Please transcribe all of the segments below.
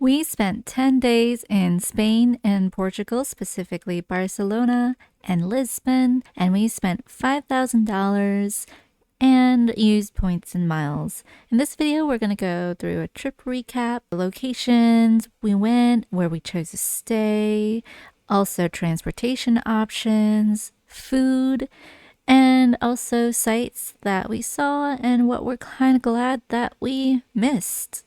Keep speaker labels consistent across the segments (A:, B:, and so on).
A: We spent 10 days in Spain and Portugal, specifically Barcelona and Lisbon, and we spent $5,000 and used points and miles. In this video, we're going to go through a trip recap, the locations we went, where we chose to stay, also transportation options, food, and also sites that we saw and what we're kind of glad that we missed.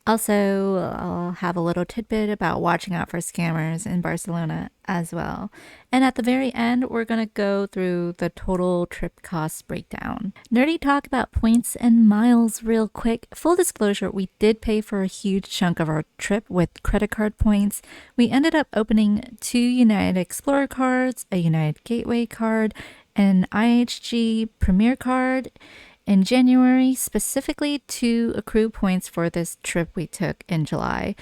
A: Also, I'll have a little tidbit about watching out for scammers in Barcelona as well. And at the very end, we're going to go through the total trip cost breakdown. Nerdy talk about points and miles real quick. Full disclosure, we did pay for a huge chunk of our trip with credit card points. We ended up opening 2 United Explorer cards, a United Gateway card, an IHG Premier card in January, specifically to accrue points for this trip we took in July.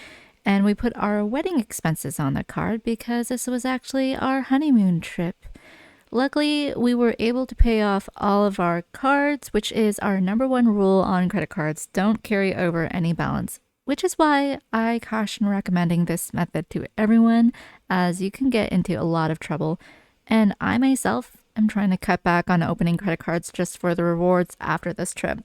A: And we put our wedding expenses on the card because this was actually our honeymoon trip. Luckily, we were able to pay off all of our cards, which is our #1 rule on credit cards. Don't carry over any balance, which is why I caution recommending this method to everyone, as you can get into a lot of trouble. And I myself am trying to cut back on opening credit cards just for the rewards after this trip.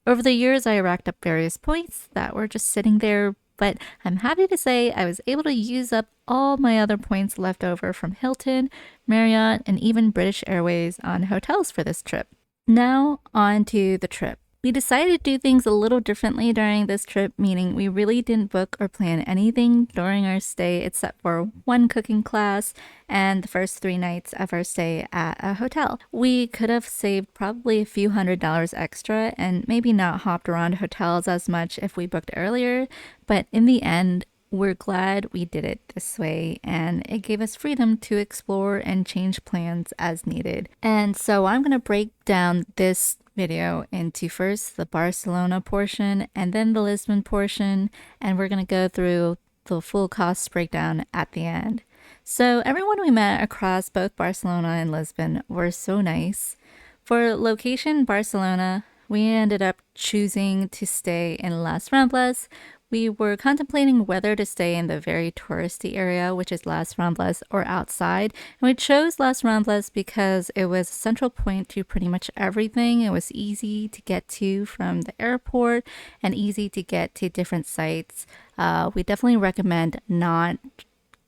A: Over the years, I racked up various points that were just sitting there, but I'm happy to say I was able to use up all my other points left over from Hilton, Marriott, and even British Airways on hotels for this trip. Now, on to the trip. We decided to do things a little differently during this trip, meaning we really didn't book or plan anything during our stay except for one cooking class and the first 3 nights of our stay at a hotel. We could have saved probably a few $100s extra and maybe not hopped around hotels as much if we booked earlier, but in the end, we're glad we did it this way, and it gave us freedom to explore and change plans as needed. And so I'm going to break down this video into first the Barcelona portion and then the Lisbon portion, and we're going to go through the full cost breakdown at the end. So everyone we met across both Barcelona and Lisbon were so nice. For location Barcelona, we ended up choosing to stay in Las Ramblas. We were contemplating whether to stay in the very touristy area, which is Las Ramblas, or outside. And we chose Las Ramblas because it was a central point to pretty much everything. It was easy to get to from the airport and easy to get to different sites. We definitely recommend not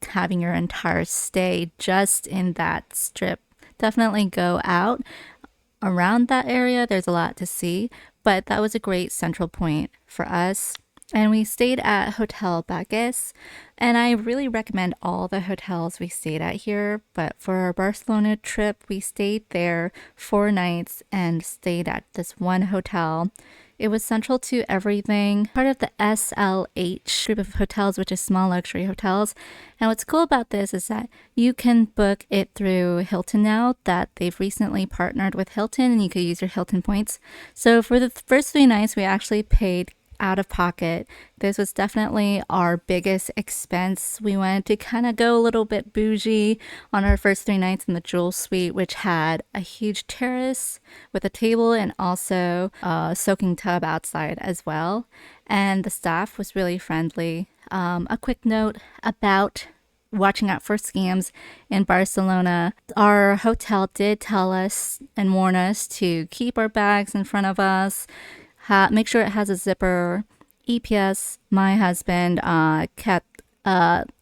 A: having your entire stay just in that strip. Definitely go out around that area. There's a lot to see, but that was a great central point for us. And we stayed at Hotel Bagues, and I really recommend all the hotels we stayed at here. But for our Barcelona trip, we stayed there 4 nights and stayed at this one hotel. It was central to everything, part of the SLH group of hotels, which is small luxury hotels. And what's cool about this is that you can book it through Hilton now, that they've recently partnered with Hilton, and you could use your Hilton points. So for the first 3 nights, we actually paid out of pocket. This was definitely our biggest expense. We wanted to kind of go a little bit bougie on our first 3 nights in the Jewel Suite, which had a huge terrace with a table and also a soaking tub outside as well. And the staff was really friendly. A quick note about watching out for scams in Barcelona. Our hotel did tell us and warn us to keep our bags in front of us, make sure it has a zipper. EPS, my husband, kept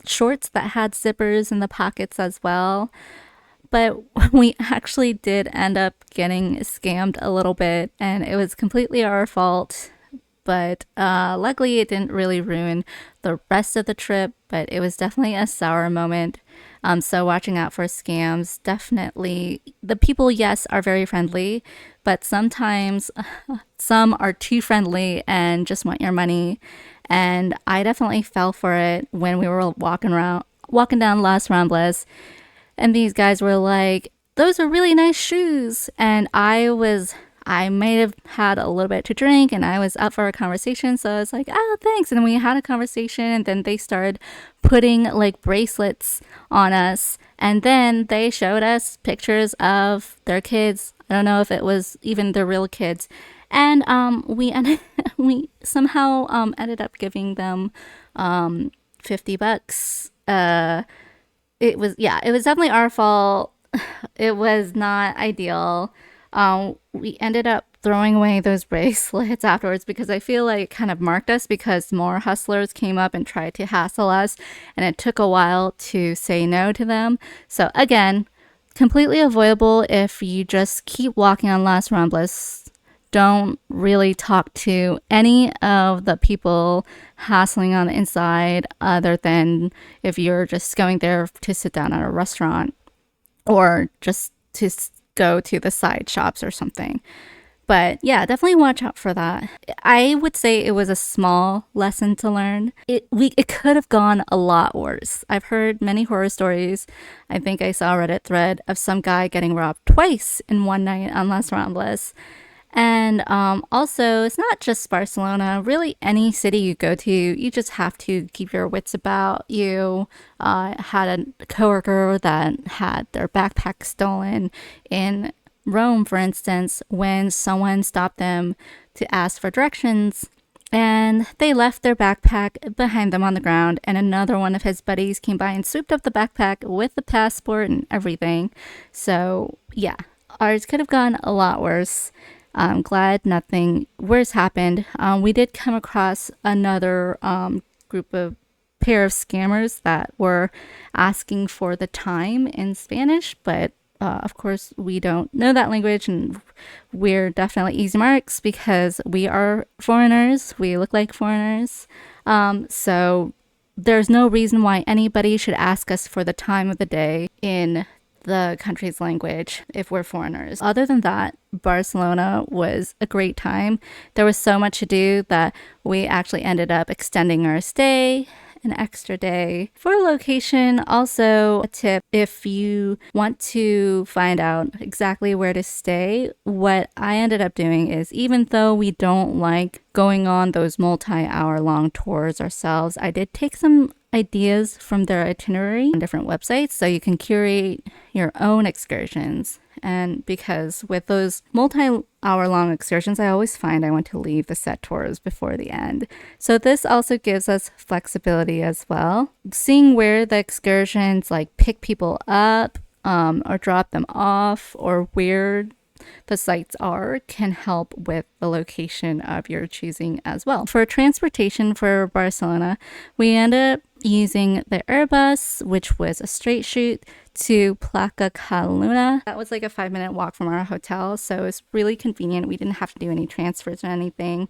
A: shorts that had zippers in the pockets as well. But we actually did end up getting scammed a little bit, and it was completely our fault. But luckily, it didn't really ruin the rest of the trip, but it was definitely a sour moment. So watching out for scams, definitely. The people, yes, are very friendly, but sometimes some are too friendly and just want your money. And I definitely fell for it when we were walking down Las Ramblas, and these guys were like, "Those are really nice shoes," and I may have had a little bit to drink and I was up for a conversation. So I was like, "Oh, thanks." And we had a conversation, and then they started putting like bracelets on us. And then they showed us pictures of their kids. I don't know if it was even their real kids. And we somehow ended up giving them $50. It was definitely our fault. It was not ideal. We ended up throwing away those bracelets afterwards because I feel like it kind of marked us because more hustlers came up and tried to hassle us, and it took a while to say no to them. So again, completely avoidable if you just keep walking on Las Ramblas. Don't really talk to any of the people hassling on the inside other than if you're just going there to sit down at a restaurant or just to go to the side shops or something. But yeah, definitely watch out for that. I would say it was a small lesson to learn. It could have gone a lot worse. I've heard many horror stories. I think I saw a Reddit thread of some guy getting robbed twice in one night on Las Ramblas. And also, it's not just Barcelona. Really, any city you go to, you just have to keep your wits about you. Had a coworker that had their backpack stolen in Rome, for instance, when someone stopped them to ask for directions. And they left their backpack behind them on the ground, and another one of his buddies came by and swooped up the backpack with the passport and everything. So, yeah, ours could have gone a lot worse. I'm glad nothing worse happened. We did come across another group of pair of scammers that were asking for the time in Spanish, but of course we don't know that language, and we're definitely easy marks because we are foreigners. We look like foreigners. So there's no reason why anybody should ask us for the time of the day in the country's language if we're foreigners. Other than that, Barcelona was a great time. There was so much to do that we actually ended up extending our stay an extra day. For location, also a tip, if you want to find out exactly where to stay, what I ended up doing is, even though we don't like going on those multi-hour long tours ourselves, I did take some ideas from their itinerary on different websites so you can curate your own excursions. And because with those multi-hour long excursions, I always find I want to leave the set tours before the end. So this also gives us flexibility as well. Seeing where the excursions like pick people up or drop them off, or where the sites are, can help with the location of your choosing as well. For transportation for Barcelona, we ended up using the Airbus, which was a straight shoot to Placa Cataluna. That was like a 5-minute walk from our hotel, so it's really convenient. We didn't have to do any transfers or anything.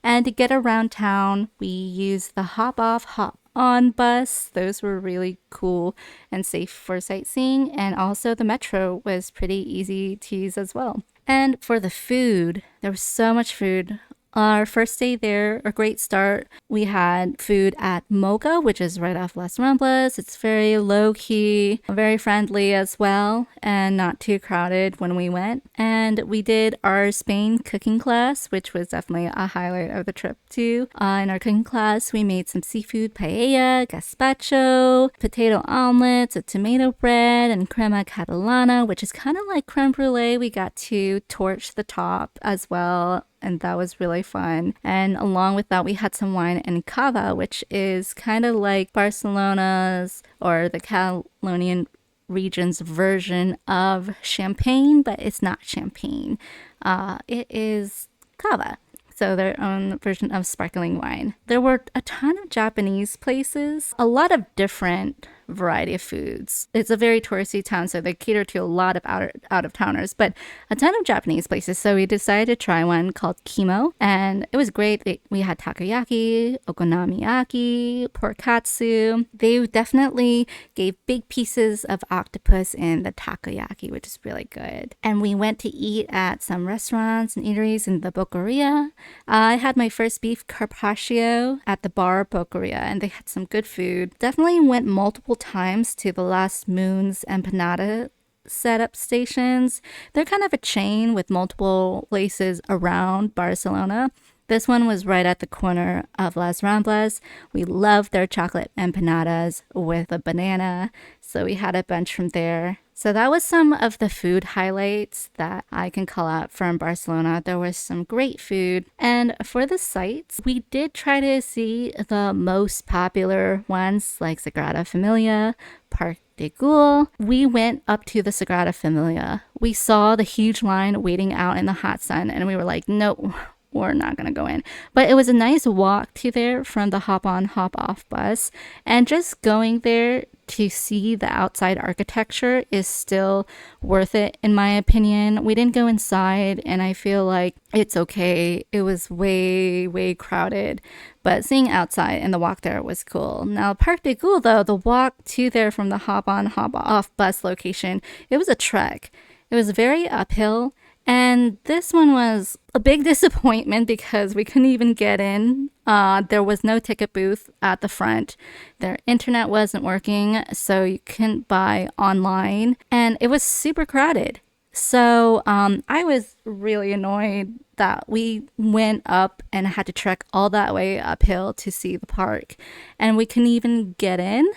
A: And to get around town, we used the hop off, hop on bus. Those were really cool and safe for sightseeing. And also the metro was pretty easy to use as well. And for the food, there was so much food. Our first day there, a great start. We had food at Moga, which is right off Las Ramblas. It's very low-key, very friendly as well, and not too crowded when we went. And we did our Spain cooking class, which was definitely a highlight of the trip too. In our cooking class, we made some seafood paella, gazpacho, potato omelets, a tomato bread, and crema catalana, which is kind of like creme brulee. We got to torch the top as well, and that was really fun. And along with that, we had some wine and cava, which is kind of like Barcelona's or the Catalonian region's version of champagne, but it's not champagne. It is cava. So their own version of sparkling wine. There were a ton of Japanese places, a lot of different variety of foods. It's a very touristy town, so they cater to a lot of out-of-towners, but a ton of Japanese places. So we decided to try one called Kimo, and it was great. We had takoyaki, okonomiyaki, pork katsu. They definitely gave big pieces of octopus in the takoyaki, which is really good. And we went to eat at some restaurants and eateries in the Boqueria. I had my first beef carpaccio at the bar Boqueria, and they had some good food. Definitely went multiple times to the Last Moon's empanada setup stations. They're kind of a chain with multiple places around Barcelona. This one was right at the corner of Las Ramblas. We loved their chocolate empanadas with a banana, so we had a bunch from there. So that was some of the food highlights that I can call out from Barcelona. There was some great food. And for the sites, we did try to see the most popular ones like Sagrada Familia, Parc de Güell. We went up to the Sagrada Familia. We saw the huge line waiting out in the hot sun, and we were like, no, we're not gonna go in. But it was a nice walk to there from the hop on, hop off bus. And just going there to see the outside architecture is still worth it, in my opinion. We didn't go inside, and I feel like it's okay. It was way, way crowded. But seeing outside and the walk there was cool. Now, Parc de Güell, though, the walk to there from the hop on, hop off bus location, it was a trek. It was very uphill. And this one was a big disappointment because we couldn't even get in. There was no ticket booth at the front. Their internet wasn't working, so you couldn't buy online. And it was super crowded. So I was really annoyed that we went up and had to trek all that way uphill to see the park. And we couldn't even get in.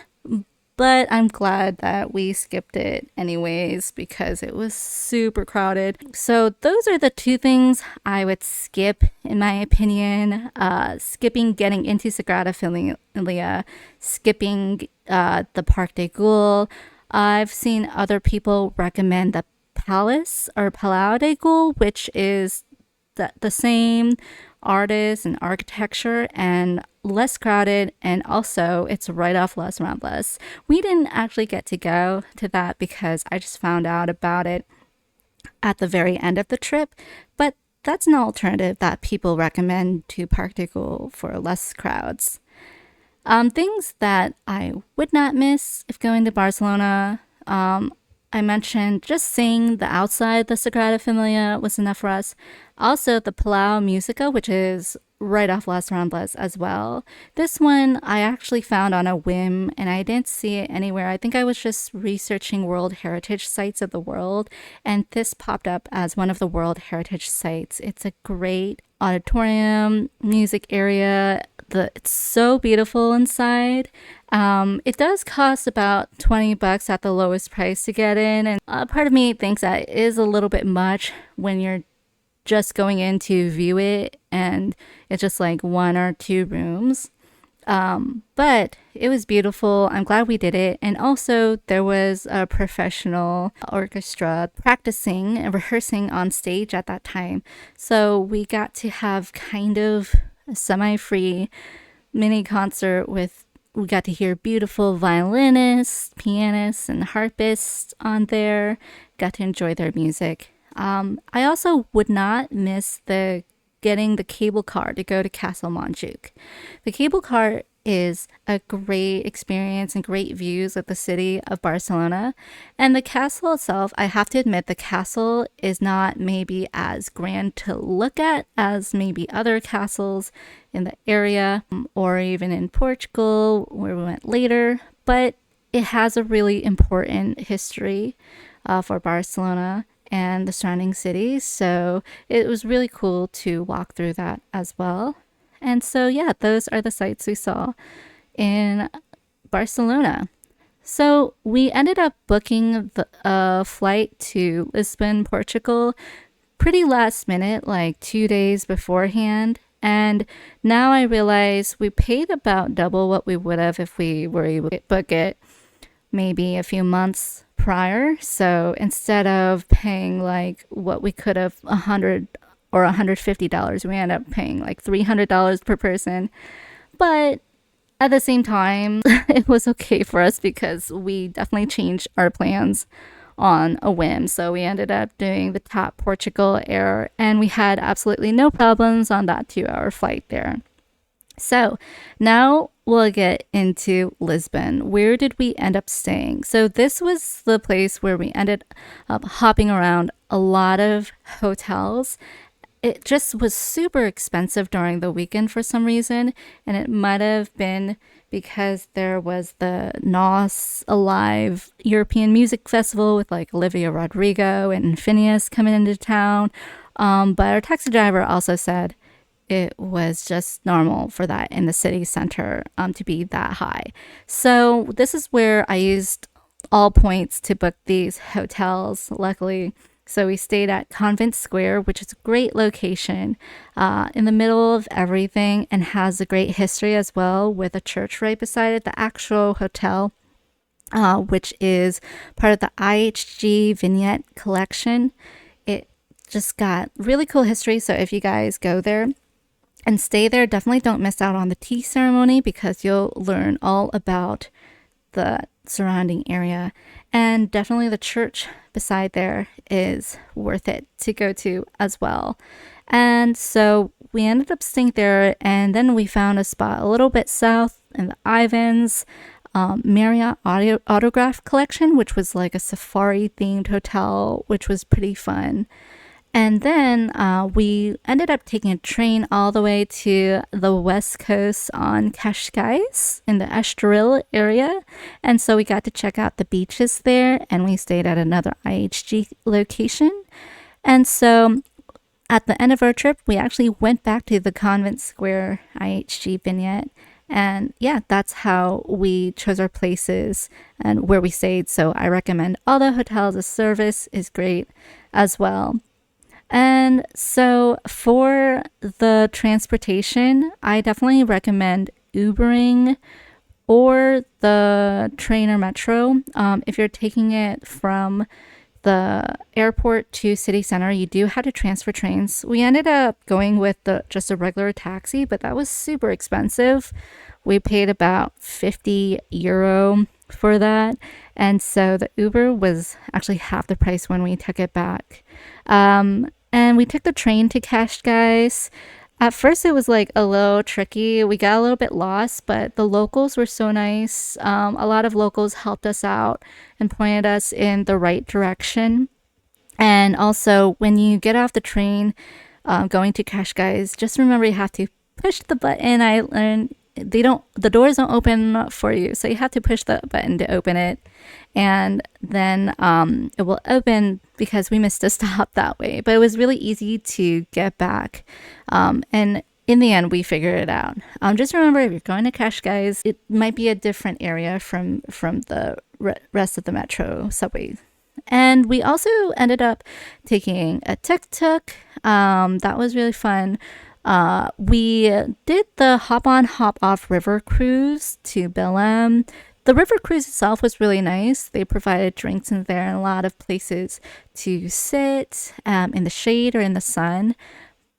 A: But I'm glad that we skipped it anyways because it was super crowded. So those are the two things I would skip, in my opinion. Skipping getting into Sagrada Familia, skipping the Parc de Güell. I've seen other people recommend the Palace or Palau de Güell, which is the same artists and architecture and less crowded, and also it's right off Las Ramblas. We didn't actually get to go to that because I just found out about it at the very end of the trip, but that's an alternative that people recommend to Parc de Güell for less crowds. Things that I would not miss if going to Barcelona, I mentioned just seeing the outside the Sagrada Familia was enough for us. Also, the Palau Musica, which is right off Las Ramblas as well. This one I actually found on a whim and I didn't see it anywhere. I think I was just researching World Heritage Sites of the world, and this popped up as one of the World Heritage Sites. It's a great auditorium, music area. It's so beautiful inside. It does cost about $20 at the lowest price to get in, and part of me thinks that it is a little bit much when you're just going in to view it and it's just like one or two rooms. But it was beautiful. I'm glad we did it. And also there was a professional orchestra practicing and rehearsing on stage at that time. So we got to have kind of a semi-free mini concert we got to hear beautiful violinists, pianists, and harpists on there. Got to enjoy their music. I also would not miss getting the cable car to go to Castle Montjuic. The cable car is a great experience and great views of the city of Barcelona. And the castle itself, I have to admit, the castle is not maybe as grand to look at as maybe other castles in the area or even in Portugal where we went later. But it has a really important history for Barcelona and the surrounding cities. So it was really cool to walk through that as well. And so, yeah, those are the sites we saw in Barcelona. So we ended up booking a flight to Lisbon, Portugal, pretty last minute, like 2 days beforehand. And now I realize we paid about double what we would have if we were able to book it maybe a few months prior. So instead of paying like what we could have $100 or $150, we ended up paying like $300 per person. But at the same time, it was okay for us because we definitely changed our plans on a whim. So we ended up doing the top Portugal Air, and we had absolutely no problems on that 2-hour flight there. So now we'll get into Lisbon. Where did we end up staying? So this was the place where we ended up hopping around a lot of hotels. It just was super expensive during the weekend for some reason, and it might have been because there was the NOS Alive European Music Festival with like Olivia Rodrigo and Phineas coming into town. But our taxi driver also said it was just normal for that in the city center to be that high. So this is where I used all points to book these hotels, luckily. So we stayed at Convent Square, which is a great location in the middle of everything and has a great history as well, with a church right beside it. The actual hotel, which is part of the IHG Vignette collection, it just got really cool history. So if you guys go there and stay there, definitely don't miss out on the tea ceremony, because you'll learn all about the surrounding area. And definitely the church beside there is worth it to go to as well. And so we ended up staying there, and then we found a spot a little bit south in the Ivans Marriott Autograph Collection, which was like a safari themed hotel, which was pretty fun. And then we ended up taking a train all the way to the west coast on Cascais in the Estoril area. And so we got to check out the beaches there, and we stayed at another IHG location. And so at the end of our trip, we actually went back to the Convent Square IHG Vignette. And yeah, that's how we chose our places and where we stayed. So I recommend all the hotels. The service is great as well. And so for the transportation, I definitely recommend Ubering or the train or metro. If you're taking it from the airport to city center, you do have to transfer trains. We ended up going with just a regular taxi, but that was super expensive. We paid about €50 for that. And so the Uber was actually half the price when we took it back. And we took the train to Cascais. At first, it was like a little tricky. We got a little bit lost, but the locals were so nice. A lot of locals helped us out and pointed us in the right direction. And also, when you get off the train going to Cascais, just remember you have to push the button. I learned the doors don't open for you, so you have to push the button to open it, and then it will open, because we missed a stop that way. But it was really easy to get back, and in the end we figured it out. Just remember, if you're going to Cascais, it might be a different area from the rest of the metro subway. And we also ended up taking a tuk-tuk. That was really fun. We did the hop on hop off river cruise to Belém. The river cruise itself was really nice. They provided drinks in there and a lot of places to sit in the shade or in the sun.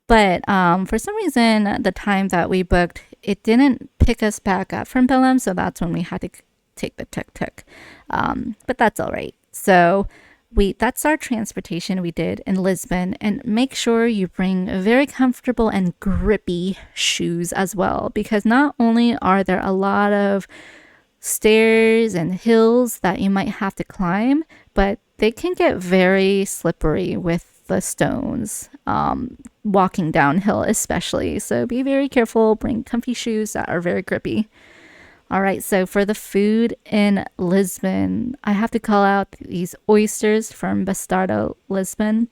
A: But for some reason, the time that we booked, it didn't pick us back up from Belém, so that's when we had to take the tuk-tuk. But that's all right. So that's our transportation we did in Lisbon. And make sure you bring very comfortable and grippy shoes as well, because not only are there a lot of stairs and hills that you might have to climb, but they can get very slippery with the stones, walking downhill especially. So be very careful. Bring comfy shoes that are very grippy. All right, so for the food in Lisbon, I have to call out these oysters from Bastardo, Lisbon,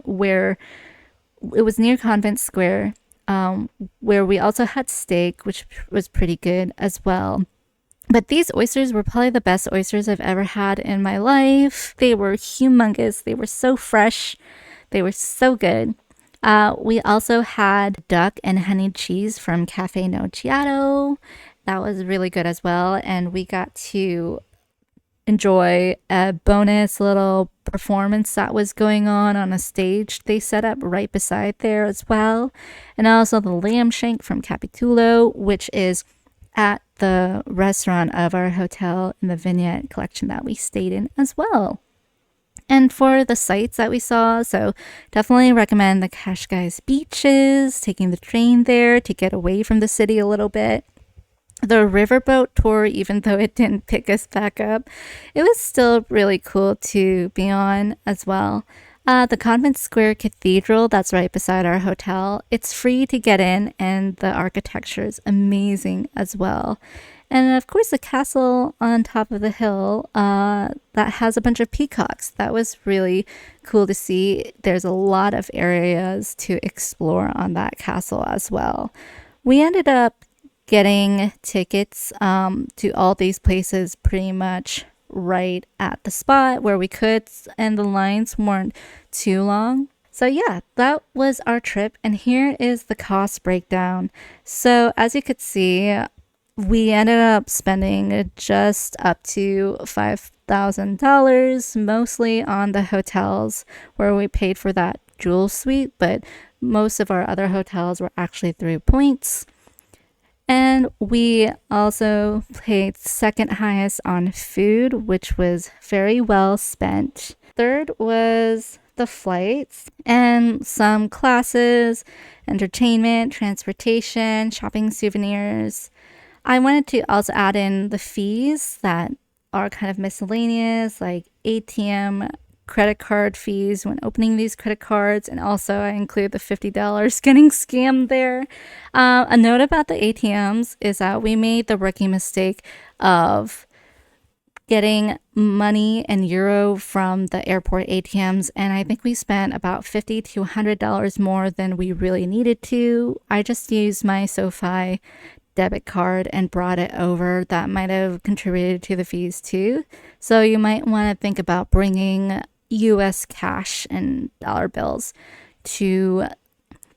A: where it was near Convent Square, where we also had steak, which was pretty good as well. But these oysters were probably the best oysters I've ever had in my life. They were humongous. They were so fresh. They were so good. We also had duck and honey cheese from Cafe Nociato. That was really good as well. And we got to enjoy a bonus little performance that was going on a stage they set up right beside there as well. And also the lamb shank from Capitulo, which is at the restaurant of our hotel in the Vignette collection that we stayed in as well. And for the sights that we saw, so definitely recommend the Cascais beaches, taking the train there to get away from the city a little bit. The riverboat tour, even though it didn't pick us back up, it was still really cool to be on as well. The Convent Square Cathedral, that's right beside our hotel, it's free to get in, and the architecture is amazing as well. And of course, the castle on top of the hill that has a bunch of peacocks. That was really cool to see. There's a lot of areas to explore on that castle as well. We ended up getting tickets to all these places pretty much right at the spot where we could, and the lines weren't too long. So, yeah, that was our trip, and here is the cost breakdown. So, as you could see, we ended up spending just up to $5,000, mostly on the hotels where we paid for that jewel suite, but most of our other hotels were actually through points. And we also paid second highest on food, which was very well spent. Third was the flights and some classes, entertainment, transportation, shopping, souvenirs. I wanted to also add in the fees that are kind of miscellaneous, like ATM, credit card fees when opening these credit cards, and also I include the $50 getting scammed there. A note about the ATMs is that we made the rookie mistake of getting money and euro from the airport ATMs, and I think we spent about $50 to $100 more than we really needed to. I just used my SoFi debit card and brought it over. That might have contributed to the fees too. So you might want to think about bringing US cash and dollar bills to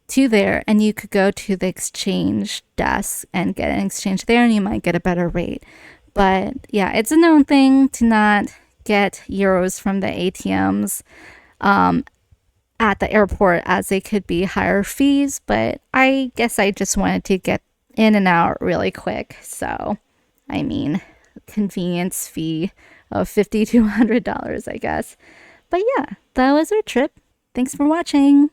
A: there, and you could go to the exchange desk and get an exchange there, and you might get a better rate. But yeah, it's a known thing to not get euros from the ATMs at the airport, as they could be higher fees, but I guess I just wanted to get in and out really quick. So, I mean, convenience fee of $50 to $100, I guess. But yeah, that was our trip. Thanks for watching.